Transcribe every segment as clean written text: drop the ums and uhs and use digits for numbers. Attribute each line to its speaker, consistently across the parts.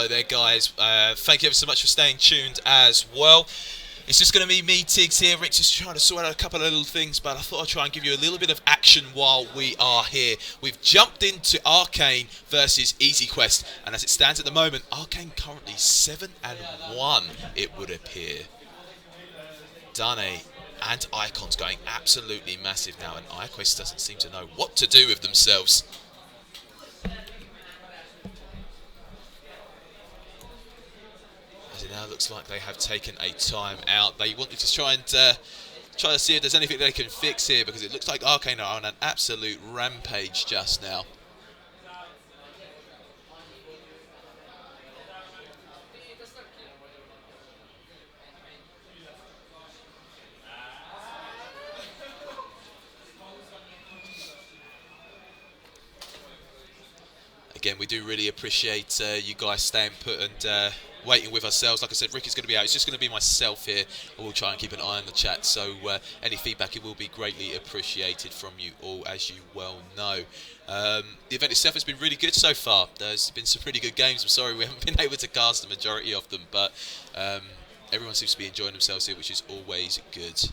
Speaker 1: there, guys. Thank you ever so much for staying tuned as well. It's just going to be me, Tiggs here. Rick's just trying to sort out a couple of little things, but I thought I'd try and give you a little bit of action while we are here. We've jumped into ARCANE versus easyquest, and as it stands at the moment, ARCANE currently 7-1, it would appear. Dane and Icon's going absolutely massive now, and iQuest doesn't seem to know what to do with themselves. As it now looks like they have taken a time out. They wanted to try to see if there's anything they can fix here, because it looks like ARCANE are on an absolute rampage just now. Again, we do really appreciate you guys staying put and waiting with ourselves. Like I said, Rick is going to be out. It's just going to be myself here. We'll try and keep an eye on the chat. So any feedback, it will be greatly appreciated from you all, as you well know. The event itself has been really good so far. There's been some pretty good games. I'm sorry we haven't been able to cast the majority of them, but everyone seems to be enjoying themselves here, which is always good.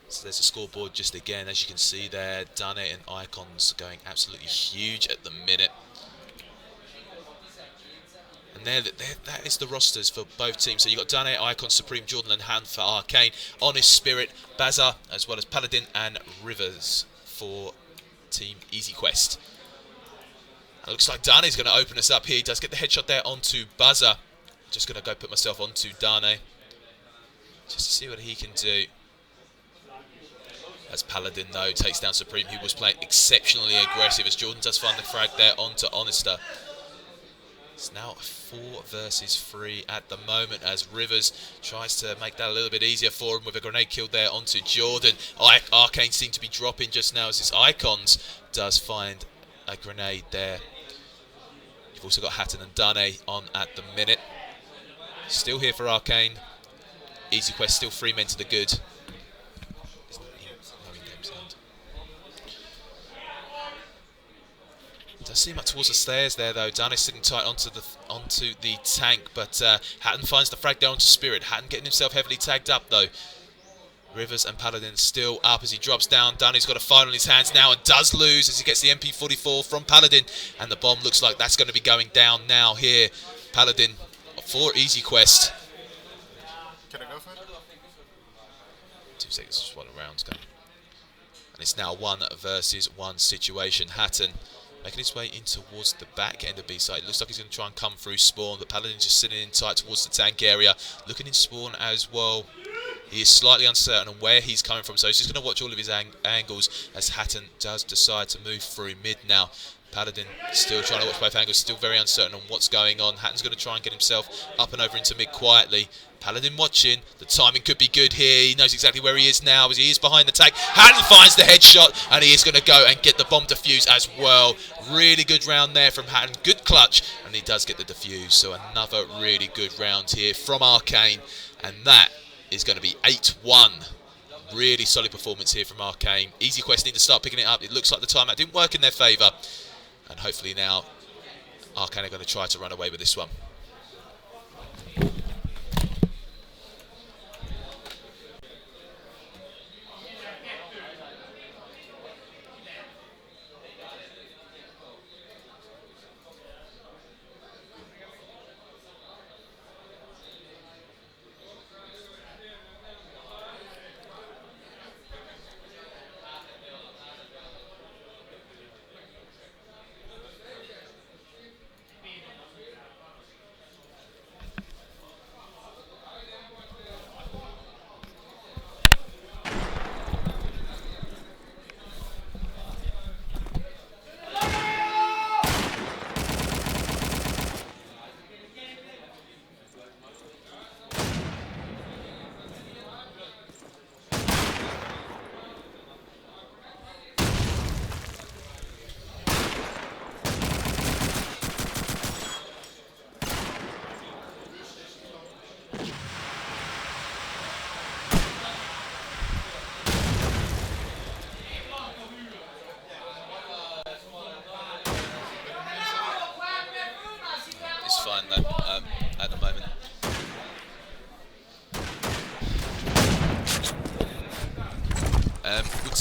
Speaker 1: So there's a scoreboard just again, as you can see there. Dane and Icons going absolutely huge at the minute. And that is the rosters for both teams. So you've got Dane, Icon, Supreme, Jordan and Han for ARCANE, Honest Spirit, Baza, as well as Paladin and Rivers for Team easyquest. It looks like Dane's going to open us up here. He does get the headshot there onto Baza. Just going to go put myself onto Dane, just to see what he can do. As Paladin, though, takes down Supreme, who was playing exceptionally aggressive, as Jordan does find the frag there onto Honester. It's now 4 versus 3 at the moment, as Rivers tries to make that a little bit easier for him with a grenade kill there onto Jordan. ARCANE seem to be dropping just now, as this Icons does find a grenade there. You've also got Hatton and Dane on at the minute. Still here for ARCANE. easyquest still 3 men to the good. Does seem up towards the stairs there, though. Dane is sitting tight onto the tank, but Hatton finds the frag there onto Spirit. Hatton getting himself heavily tagged up, though. Rivers and Paladin still up as he drops down. Dane's got a fire on his hands now and does lose as he gets the MP44 from Paladin, and the bomb looks like that's going to be going down now here. Paladin for easyquest.
Speaker 2: Can I go for it?
Speaker 1: 2 seconds, just one round's going. And it's now 1 versus 1 situation. Hatton making his way in towards the back end of B-side. It looks like he's going to try and come through spawn, but Paladin's just sitting in tight towards the tank area, looking in spawn as well. He is slightly uncertain on where he's coming from, so he's just going to watch all of his angles as Hatton does decide to move through mid now. Paladin still trying to watch both angles, still very uncertain on what's going on. Hatton's going to try and get himself up and over into mid quietly. Paladin watching. The timing could be good here. He knows exactly where he is now as he is behind the tank. Hatton finds the headshot, and he is going to go and get the bomb defuse as well. Really good round there from Hatton. Good clutch, and he does get the defuse. So another really good round here from ARCANE, and that is going to be 8-1. Really solid performance here from ARCANE. easyquest need to start picking it up. It looks like the timeout didn't work in their favour, and hopefully now ARCANE are going to try to run away with this one.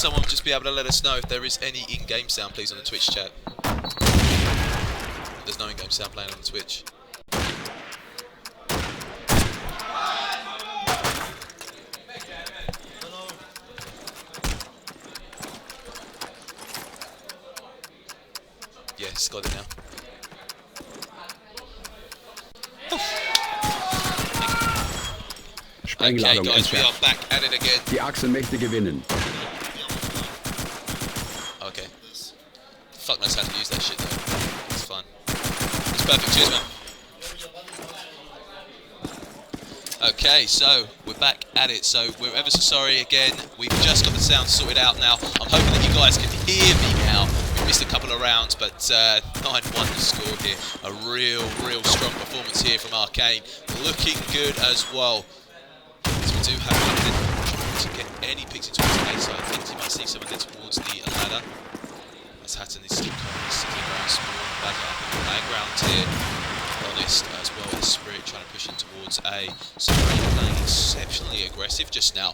Speaker 1: someone just be able to let us know if there is any in-game sound, please, on the Twitch chat? There's no in-game sound playing on the Twitch. Yes, got it now. Okay,
Speaker 3: Sprengladung
Speaker 1: guys, we are
Speaker 3: entfernt.
Speaker 1: back at it again.
Speaker 3: Die Achsenmächte gewinnen.
Speaker 1: Okay. Fuck knows how to use that shit though. It's fine. It's perfect. Cheers, man. Okay, so we're back at it. So we're ever so sorry again. We've just got the sound sorted out now. I'm hoping that you guys can hear me now. We missed a couple of rounds, but 9-1 the score here. A real strong performance here from Arcane. Looking good as well. So we do have Paladin trying to get any picks into his A side. I think you might see someone there towards the ladder. As Hatton is still currently sitting around small. Back up in the background here. Honest as well as Spirit trying to push in towards A. So playing exceptionally aggressive just now.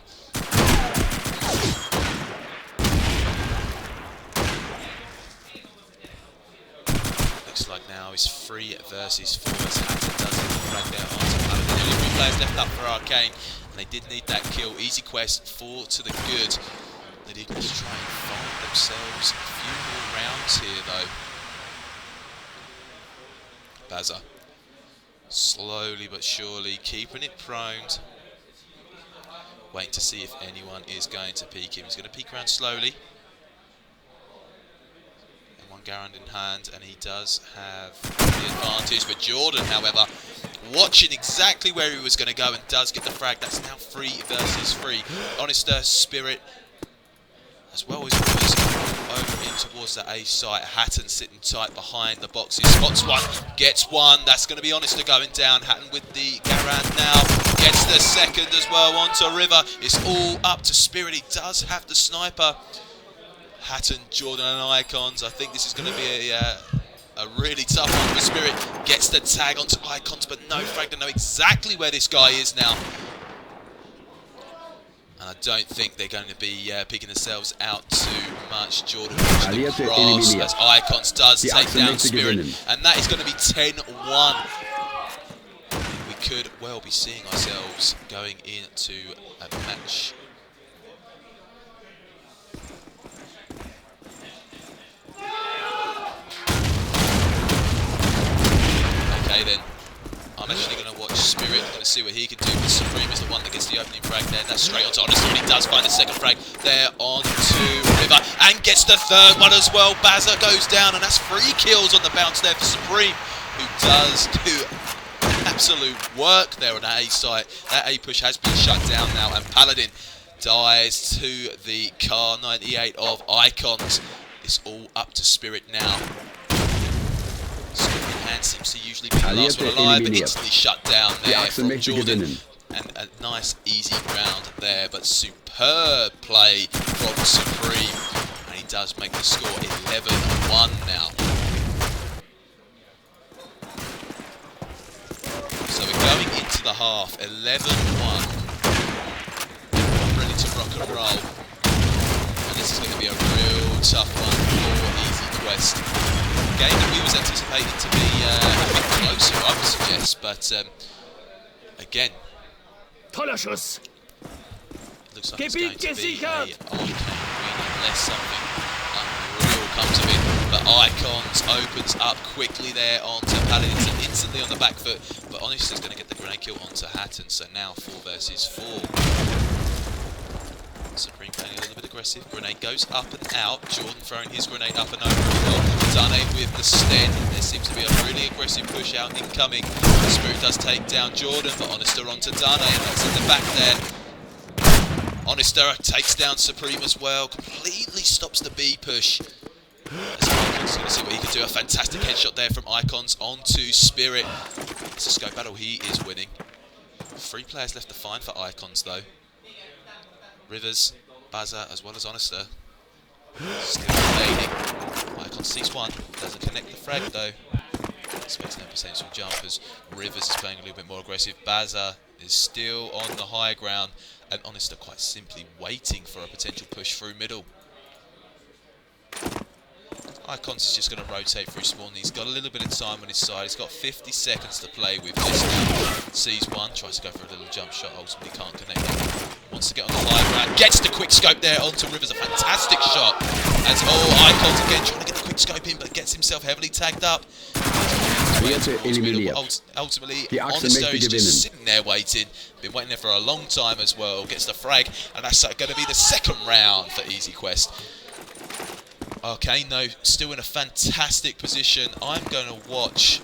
Speaker 1: Looks like now is 3 versus 4 as Hatton does get the flag there onto Paladin. Only 3 players left up for Arcane, and they did need that kill. easyquest 4 to the good. They did just try and find themselves a few more rounds here though. Bazza. Slowly but surely keeping it primed. Waiting to see if anyone is going to peek him. He's going to peek around slowly. And one Garand in hand, and he does have the advantage. But Jordan, however, watching exactly where he was going to go and does get the frag. That's now 3 versus 3. Honester, Spirit, as well as Rivers over in towards the A site. Hatton sitting tight behind the boxes. Spots one, gets one. That's going to be Honester going down. Hatton with the Garand now. Gets the second as well onto River. It's all up to Spirit. He does have the sniper. Hatton, Jordan and Icons. I think this is going to be a really tough one for Spirit. Gets the tag onto Icons, but no frag to know exactly where this guy is now. And I don't think they're going to be picking themselves out too much. Jordan with the cross as Icons does take down Spirit. And that is going to be 10-1. We could well be seeing ourselves going into a match. Okay then. I'm actually going to watch Spirit, going to see what he can do, but Supreme is the one that gets the opening frag there. That's straight onto Honester, and he does find the second frag there onto River, and gets the third one as well. Bazza goes down, and that's 3 kills on the bounce there for Supreme, who does do absolute work there on that A site. That A push has been shut down now, and Paladin dies to the Car 98 of Icons. It's all up to Spirit now. Hand seems to usually be the last one alive, but instantly shut down there from Jordan. And a nice easy round there, but superb play from Supreme. And he does make the score 11-1 now. So we're going into the half, 11-1. Ready to rock and roll. And this is going to be a real tough one for easyquest. Game that we was anticipating to be a bit closer, I would suggest, but again,
Speaker 4: Toller Schuss.
Speaker 1: it looks like it's going to be a Arcane win unless something unreal comes of it. But Icons opens up quickly there onto Paladin, instantly on the back foot, but Honester's going to get the grenade kill onto Hatton, so now 4 versus 4. Supreme playing a little bit aggressive. Grenade goes up and out. Jordan throwing his grenade up and over as well. Dane with the sten. There seems to be a really aggressive push out incoming. Spirit does take down Jordan, but Honester onto Dane, and that's in the back there. Honester takes down Supreme as well. Completely stops the B push. Icons going to see what he can do. A fantastic headshot there from Icons onto Spirit. It's a scope battle he is winning. 3 players left to find for Icons though. Rivers, Bazza, as well as Honester. Still evading. Icon sees one, doesn't connect the frag though. Expecting a potential jump as Rivers is playing a little bit more aggressive. Bazza is still on the high ground, and Honest are quite simply waiting for a potential push through middle. Icons is just going to rotate through spawn. He's got a little bit of time on his side. He's got 50 seconds to play with just now. Sees one, tries to go for a little jump shot, ultimately can't connect it. Wants to get on the high ground, gets the quick scope there onto Rivers, a fantastic shot. As Icons again trying to get the quick scope in, but gets himself heavily tagged up. Ultimately, Honester is just sitting there waiting. Been waiting there for a long time as well. Gets the frag, and that's going to be the second round for easyquest. Arcane, though, still in a fantastic position. I'm going to watch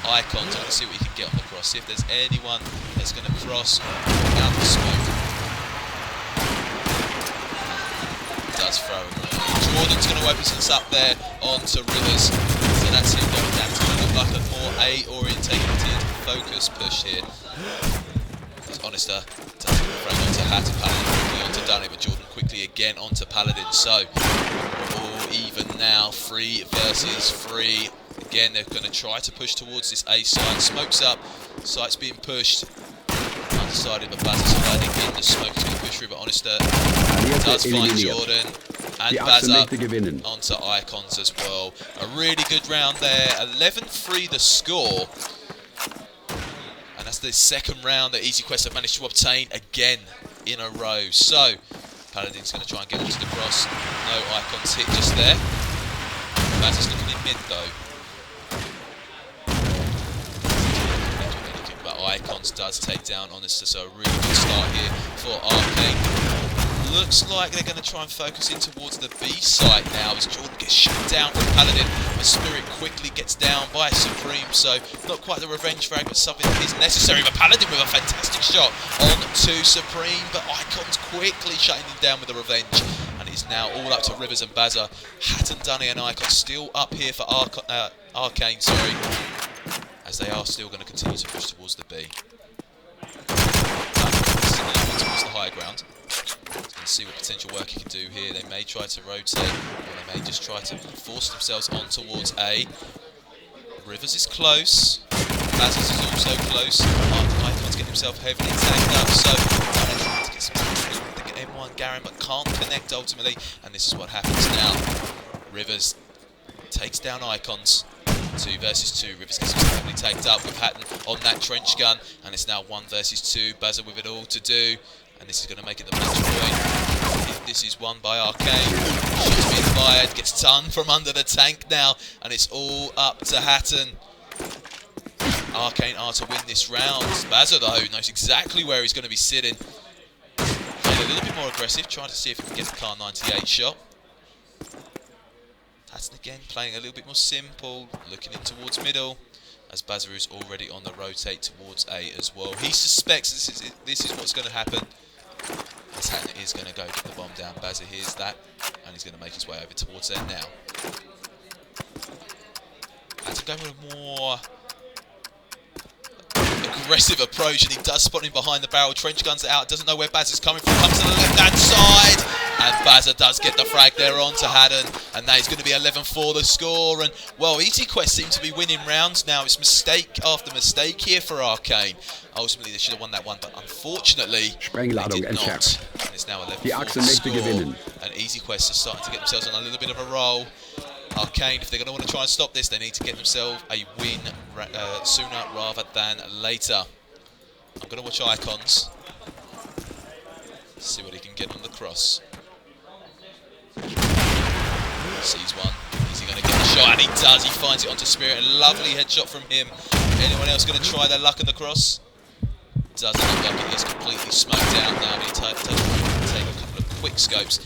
Speaker 1: Icons. I'm going to see what he can get on the cross. See if there's anyone that's going to cross down the smoke. Does throw him. Jordan's going to open us up there onto Rivers. So that's him going down. It's going to look like a more A-orientated focus push here. Honester does get the frag onto Hatton, Paladin quickly onto Dunny, but Jordan quickly again onto Paladin. So all even now, 3 versus 3. Again, they're going to try to push towards this A side. Smoke's up, site's being pushed. Undecided, but Bazza sliding in. The smoke is going to push through, but Honester does find Jordan. And Bazza onto Icons as well. A really good round there. 11-3 the score. And that's the second round that easyquest have managed to obtain again in a row. So, Paladin's going to try and get onto the cross. No Icons hit just there. Bazza's looking in mid though. But Icons does take down Honester, so a really good start here for Arcane. Looks like they're going to try and focus in towards the B site now as Jordan gets shut down from Paladin. But Spirit quickly gets down by Supreme, so not quite the revenge frag, but something that is necessary. But Paladin with a fantastic shot on to Supreme, but Icons quickly shutting him down with the revenge. And it's now all up to Rivers and Bazza. Hatton, Dunny and Icons still up here for Arcane, as they are still going to continue to push towards the B. Towards the high ground. Let's see what potential work he can do here. They may try to rotate, or they may just try to force themselves on towards A. Rivers is close. Bazza's is also close. Icon's getting himself heavily tagged up, so trying to get some M1 Garen, but can't connect ultimately. And this is what happens now. Rivers takes down Icons. 2 versus 2. Rivers gets himself heavily tagged up with Hatton on that trench gun, and it's now 1 versus 2. Bazza with it all to do. And this is going to make it the match point. If this is won by Arcane, shots being fired, gets done from under the tank now, and it's all up to Hatton. Arcane are to win this round. Bazza, though, knows exactly where he's going to be sitting. Playing a little bit more aggressive, trying to see if he can get the Car 98 shot. Hatton again playing a little bit more simple, looking in towards middle, as Bazza is already on the rotate towards A as well. He suspects this is what's going to happen. As Hatton is going to go get the bomb down. Bazza hears that, and he's going to make his way over towards there now. Hatton going with a more aggressive approach, and he does spot him behind the barrel. Trench guns out, doesn't know where Bazza's coming from, comes to the left-hand side, and Bazza does get the frag there onto Hatton, and that is going to be 11-4 the score. And well, easyquest seem to be winning rounds now. It's mistake after mistake here for Arcane. Ultimately, they should have won that one, but unfortunately, they did not. And it's now 11-4 the score, and easyquest are starting to get themselves on a little bit of a roll. Arcane, if they're going to want to try and stop this, they need to get themselves a win sooner rather than later. I'm going to watch Icons. See what he can get on the cross. Sees one. Is he going to get the shot? And he does. He finds it onto Spirit. A lovely headshot from him. Anyone else going to try their luck on the cross? Doesn't look like it is completely smoked out now. But he take a couple of quick scopes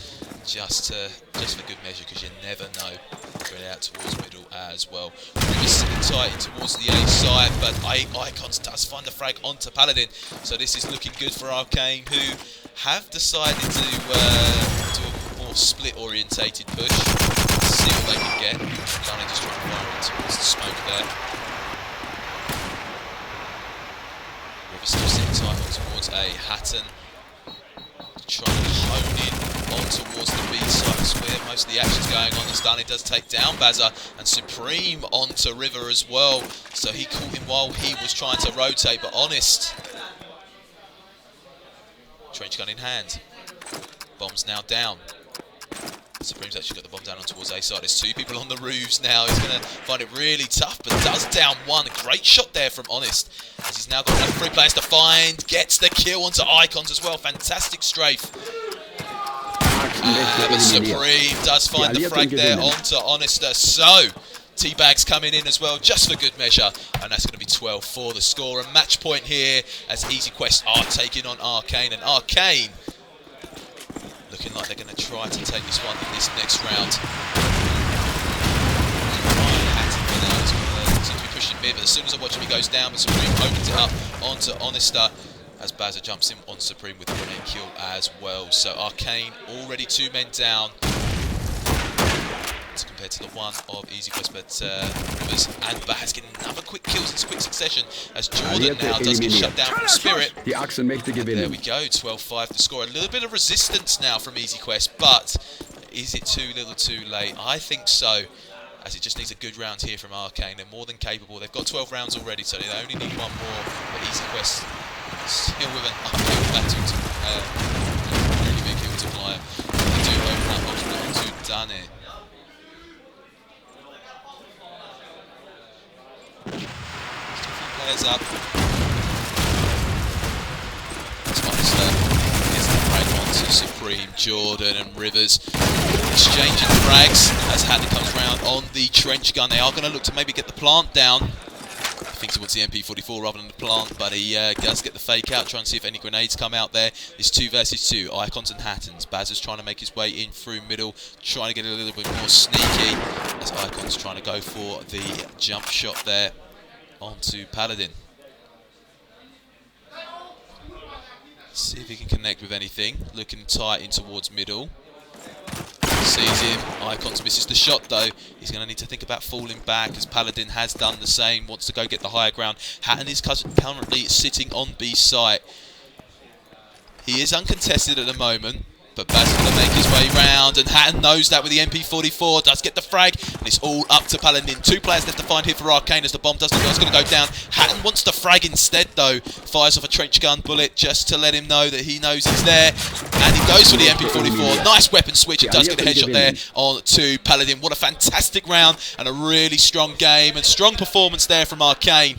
Speaker 1: just for good measure, because you never know. Straight out towards middle as well. Rivers sitting tight towards the A side, but Icons does find the frag onto Paladin. So this is looking good for Arcane, who have decided to do a more split-orientated push. Let's see what they can get. Dunny just trying to fire in towards the smoke there. Rivers still sitting tight towards A. Hatton trying to hone in on towards the B side. That's where most of the action's going on. As Dunny does take down Bazza, and Supreme onto River as well. So he caught him while he was trying to rotate, but Honest Trench gun in hand. Bomb's now down. Supreme's actually got the bomb down on towards A side. There's 2 people on the roofs now. He's going to find it really tough, but does down 1. A great shot there from Honest, as he's now got another 3 players to find. Gets the kill onto Icons as well. Fantastic strafe. But Supreme does find the frag there onto Honester. So, Teabag's coming in as well, just for good measure. And that's going to be 12 for the score. A match point here as easyquest are taking on ARCANE. And ARCANE looking like they're going to try to take this one in this next round. Seems to be pushing mid, but as soon as I watch him, he goes down. But Supreme opens it up onto Honester, as Bazza jumps in on Supreme with the grenade kill as well. So ARCANE already 2 men down, compared to the one of easyquest, but Rivers and Baz getting another quick kills in quick succession, as Jordan now does get shut down from Spirit. There we go, 12-5 the score. A little bit of resistance now from easyquest, but is it too little too late? I think so, as it just needs a good round here from ARCANE. They're more than capable. They've got 12 rounds already, so they only need 1 more. But easyquest still with an uphill battle to really big hill to climb. They do open up ultimately to done it. Players up. Gets the frag onto Supreme, Jordan and Rivers exchanging frags as Hatton comes round on the trench gun. They are going to look to maybe get the plant down. I think he wants the MP44 rather than the plant, but he does get the fake out, trying to see if any grenades come out there. It's 2 versus 2, Icons and Hattons. Baz is trying to make his way in through middle, trying to get a little bit more sneaky, as Icons trying to go for the jump shot there onto Paladin. See if he can connect with anything. Looking tight in towards middle. Sees him. Icons misses the shot though. He's going to need to think about falling back, as Paladin has done the same. Wants to go get the higher ground. Hatton is currently sitting on B site. He is uncontested at the moment, but Baz is going to make his way round, and Hatton knows that with the MP44, does get the frag, and it's all up to Paladin. 2 players left to find here for ARCANE as the bomb doesn't go. It's going to go down. Hatton wants the frag instead though, fires off a trench gun bullet just to let him know that he knows he's there, and he goes for the MP44. Nice weapon switch, it does get a headshot there on to Paladin. What a fantastic round, and a really strong game, and strong performance there from ARCANE,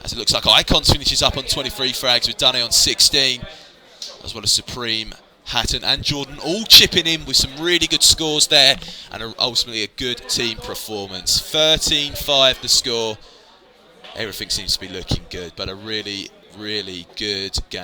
Speaker 1: as it looks like Icons finishes up on 23 frags with Dunne on 16, as well as Supreme, Hatton and Jordan all chipping in with some really good scores there, and ultimately a good team performance. 13-5 the score. Everything seems to be looking good, but a really, really good game.